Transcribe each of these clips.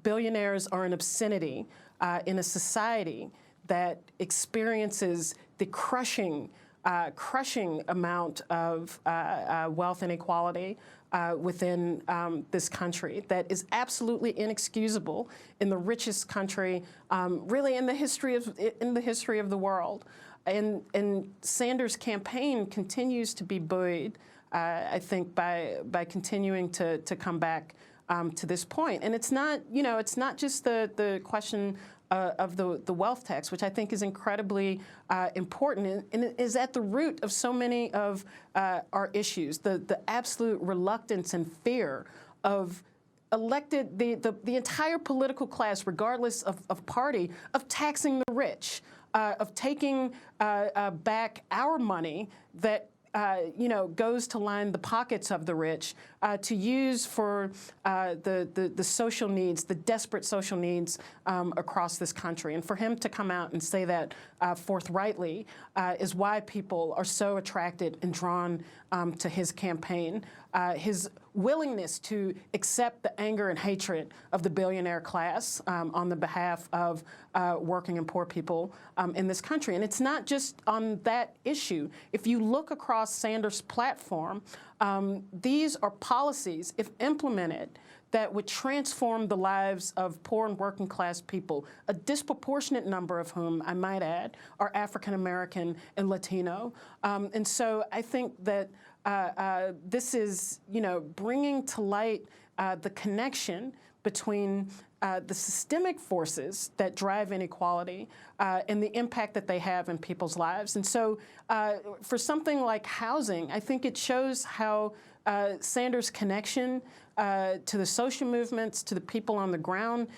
billionaires are an obscenity in a society that experiences the crushing amount of wealth inequality within this country that is absolutely inexcusable in the richest country, really in the history of the world. And Sanders' campaign continues to be buoyed, I think, by continuing to come back to this point. And it's not, it's not just the question of the wealth tax, which I think is incredibly important and it is at the root of so many of our issues, the absolute reluctance and fear of the entire political class, regardless of party, of taxing the rich, of taking back our money that goes to line the pockets of the rich to use for the social needs, the desperate social needs across this country. And for him to come out and say that forthrightly is why people are so attracted and drawn to his campaign. His willingness to accept the anger and hatred of the billionaire class on the behalf of working and poor people in this country. And it's not just on that issue. If you look across Sanders' platform, these are policies, if implemented, that would transform the lives of poor and working class people, a disproportionate number of whom, I might add, are African American and Latino. And so I think that this is, bringing to light the connection between the systemic forces that drive inequality and the impact that they have in people's lives. And so for something like housing, I think it shows how Sanders' connection to the social movements, to the people on the ground,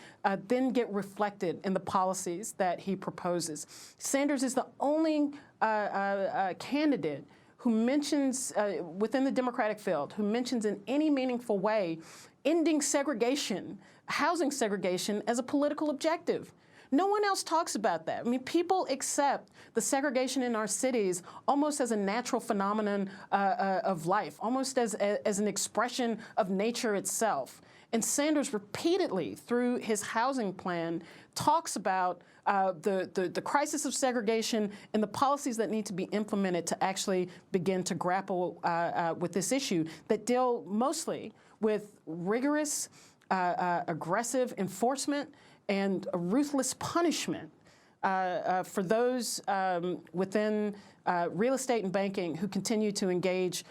then get reflected in the policies that he proposes. Sanders is the only candidate who mentions, within the Democratic field, who mentions in any meaningful way ending segregation, housing segregation, as a political objective. No one else talks about that. I mean, people accept the segregation in our cities almost as a natural phenomenon of life, almost as an expression of nature itself. And Sanders repeatedly, through his housing plan, talks about the crisis of segregation and the policies that need to be implemented to actually begin to grapple with this issue that deal mostly with rigorous, aggressive enforcement and a ruthless punishment for those within real estate and banking who continue to engage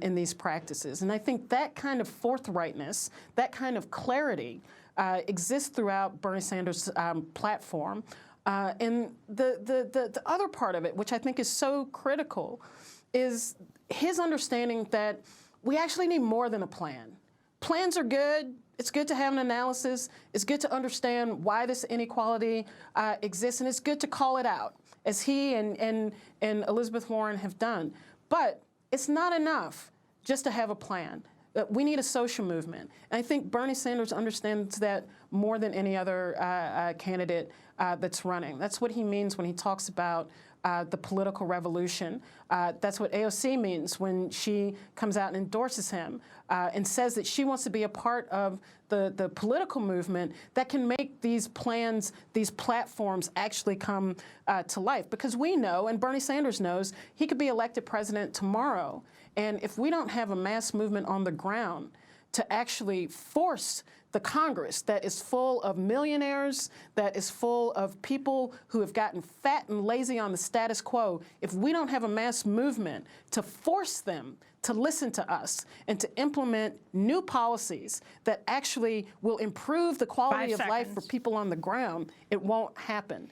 in these practices. And I think that kind of forthrightness, that kind of clarity exists throughout Bernie Sanders' platform. And the other part of it, which I think is so critical, is his understanding that we actually need more than a plan. Plans are good. It's good to have an analysis. It's good to understand why this inequality exists, and it's good to call it out, as he and Elizabeth Warren have done. But it's not enough just to have a plan. We need a social movement. And I think Bernie Sanders understands that more than any other candidate that's running. That's what he means when he talks about the political revolution. That's what AOC means when she comes out and endorses him and says that she wants to be a part of the political movement that can make these plans, these platforms actually come to life. Because we know, and Bernie Sanders knows, he could be elected president tomorrow. And if we don't have a mass movement on the ground to actually force the Congress that is full of millionaires, that is full of people who have gotten fat and lazy on the status quo, if we don't have a mass movement to force them to listen to us and to implement new policies that actually will improve the quality of life for people on the ground, it won't happen.